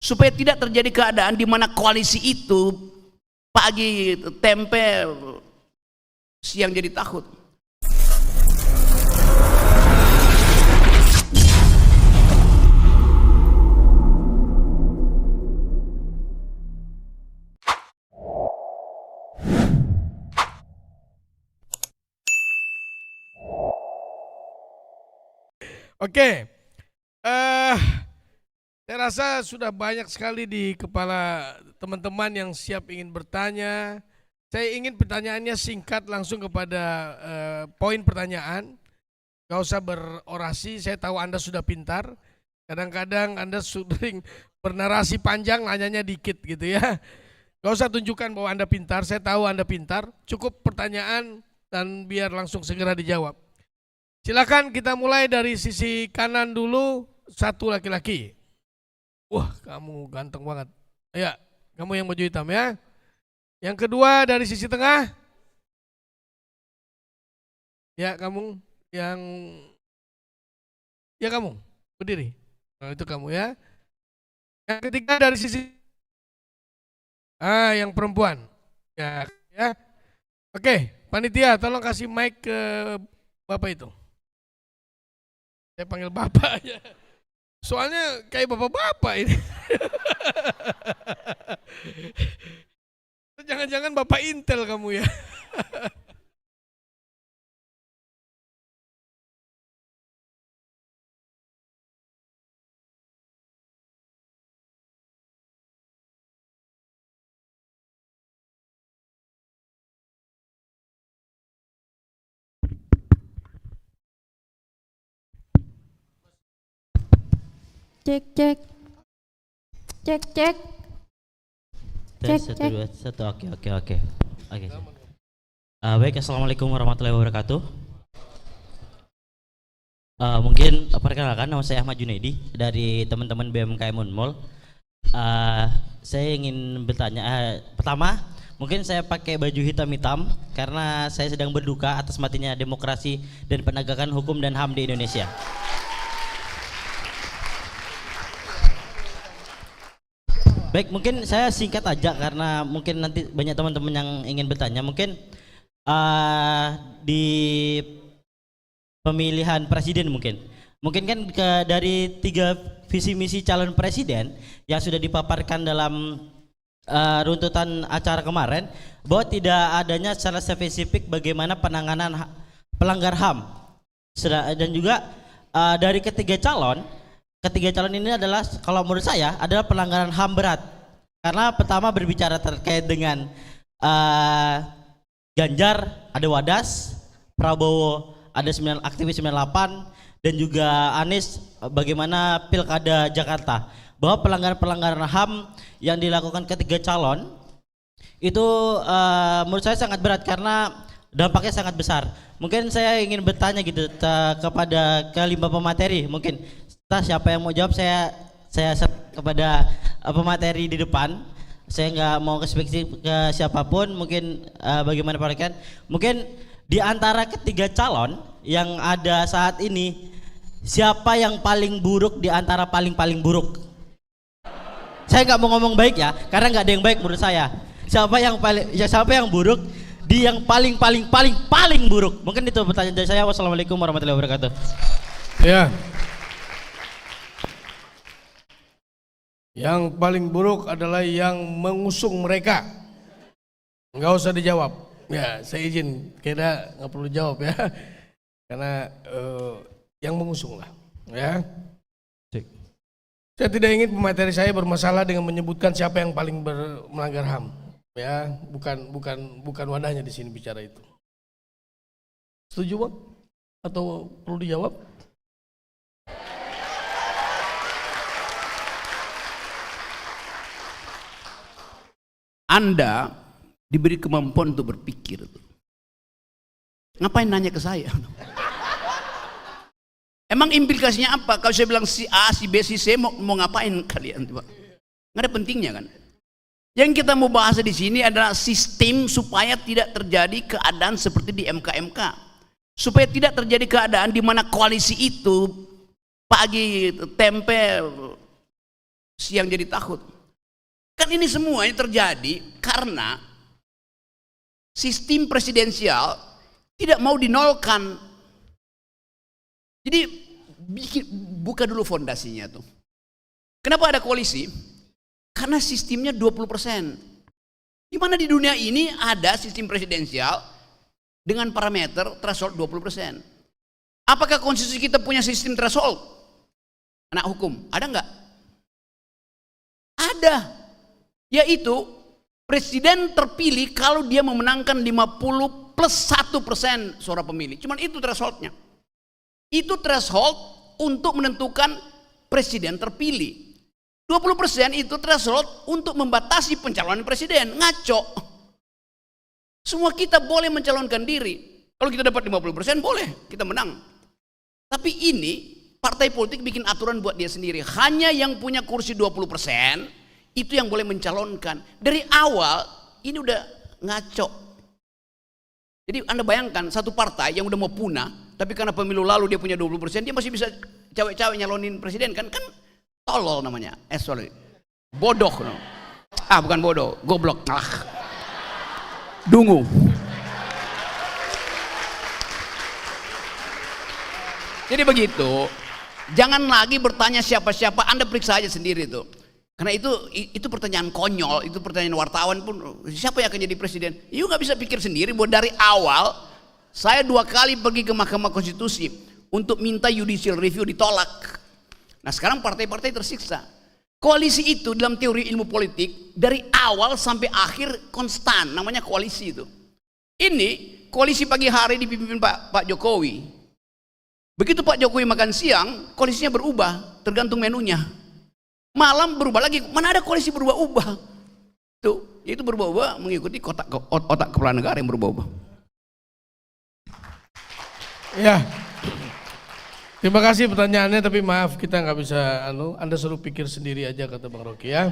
supaya tidak terjadi keadaan di mana koalisi itu pagi tempe, siang jadi takut. Oke, saya rasa sudah banyak sekali di kepala teman-teman yang siap ingin bertanya. Saya ingin pertanyaannya singkat langsung kepada poin pertanyaan. Gak usah berorasi, saya tahu Anda sudah pintar. Kadang-kadang Anda sering bernarasi panjang, nanyanya dikit gitu ya. Gak usah tunjukkan bahwa Anda pintar, saya tahu Anda pintar. Cukup pertanyaan dan biar langsung segera dijawab. Silakan kita mulai dari sisi kanan dulu, satu laki-laki. Wah, kamu ganteng banget. Ya, kamu yang baju hitam ya. Yang kedua dari sisi tengah. Ya, kamu yang kamu berdiri. Nah, itu kamu ya. Yang ketiga dari sisi yang perempuan. Ya. Oke, panitia tolong kasih mic ke Bapak itu. Saya panggil Bapak aja. Soalnya kayak bapak-bapak ini. Jangan-jangan Bapak Intel kamu ya. Cek cek cek cek cek Satu, cek. dua, satu. Oke. Baik, assalamualaikum warahmatullahi wabarakatuh. Mungkin perkenalkan, nama saya Ahmad Junaidi dari teman-teman BMKM Unmul. Saya ingin bertanya, pertama mungkin saya pakai baju hitam-hitam karena saya sedang berduka atas matinya demokrasi dan penegakan hukum dan HAM di Indonesia. Baik, mungkin saya singkat aja karena mungkin nanti banyak teman-teman yang ingin bertanya. Mungkin di pemilihan presiden mungkin kan dari 3 visi misi calon presiden yang sudah dipaparkan dalam runtutan acara kemarin, bahwa tidak adanya secara spesifik bagaimana penanganan pelanggar HAM. Dan juga dari ketiga calon ini adalah, kalau menurut saya, adalah pelanggaran HAM berat. Karena pertama berbicara terkait dengan Ganjar ada Wadas, Prabowo ada aktivis 98, dan juga Anies bagaimana Pilkada Jakarta. Bahwa pelanggaran HAM yang dilakukan ketiga calon itu menurut saya sangat berat karena dampaknya sangat besar. Mungkin saya ingin bertanya gitu kepada kelima pemateri, mungkin siapa yang mau jawab, saya kepada pemateri di depan. Saya nggak mau ke siapapun, mungkin bagaimana Pak Rekan. Mungkin di antara ketiga calon yang ada saat ini, siapa yang paling buruk di antara paling buruk? Saya nggak mau ngomong baik ya, karena nggak ada yang baik menurut saya. Siapa yang buruk di yang paling buruk? Mungkin itu pertanyaan dari saya. Wassalamualaikum warahmatullahi wabarakatuh. Ya. Yang paling buruk adalah yang mengusung mereka. Nggak usah dijawab. Ya, saya izin, kira nggak perlu jawab ya. Karena yang mengusung lah. Ya. Saya tidak ingin pemateri saya bermasalah dengan menyebutkan siapa yang paling melanggar HAM. Ya, bukan wadahnya di sini bicara itu. Setuju Bang? Atau perlu dijawab? Anda diberi kemampuan untuk berpikir. Ngapain nanya ke saya? Emang implikasinya apa? Kalau saya bilang si A, si B, si C, mau ngapain kalian? Nggak ada pentingnya kan? Yang kita mau bahas di sini adalah sistem supaya tidak terjadi keadaan seperti di MK. Supaya tidak terjadi keadaan di mana koalisi itu pagi tempe, siang jadi takut. Kan ini semuanya terjadi karena sistem presidensial tidak mau dinolkan. Jadi buka dulu fondasinya tuh. Kenapa ada koalisi? Karena sistemnya 20%. Di mana di dunia ini ada sistem presidensial dengan parameter threshold 20%. Apakah konstitusi kita punya sistem threshold? Anak hukum, ada nggak? Ada. Yaitu presiden terpilih kalau dia memenangkan 50 plus 1% suara pemilih. Cuman itu thresholdnya. Itu threshold untuk menentukan presiden terpilih. 20% itu threshold untuk membatasi pencalonan presiden. Ngaco. Semua kita boleh mencalonkan diri. Kalau kita dapat 50% boleh, kita menang. Tapi ini partai politik bikin aturan buat dia sendiri. Hanya yang punya kursi 20% itu yang boleh mencalonkan. Dari awal ini udah ngaco. Jadi Anda bayangkan satu partai yang udah mau punah, tapi karena pemilu lalu dia punya 20%, dia masih bisa cawe-cawe nyalonin presiden kan tolol namanya. Sorry. Bodoh. Bukan bodoh, goblok. Dungu. Jadi begitu. Jangan lagi bertanya siapa-siapa, Anda periksa aja sendiri tuh. Karena itu pertanyaan konyol, itu pertanyaan wartawan pun, siapa yang akan jadi presiden? You nggak bisa pikir sendiri bahwa dari awal saya 2 kali pergi ke Mahkamah Konstitusi untuk minta judicial review ditolak. Nah sekarang partai-partai tersiksa. Koalisi itu dalam teori ilmu politik dari awal sampai akhir konstan, namanya koalisi itu. Ini koalisi pagi hari dipimpin Pak Jokowi. Begitu Pak Jokowi makan siang, koalisinya berubah, tergantung menunya. Malam berubah lagi, mana ada koalisi berubah-ubah? Tuh, itu berubah-ubah mengikuti otak kepala negara yang berubah-ubah. Ya, terima kasih pertanyaannya, tapi maaf kita nggak bisa, Anda suruh pikir sendiri aja kata Bang Rocky ya.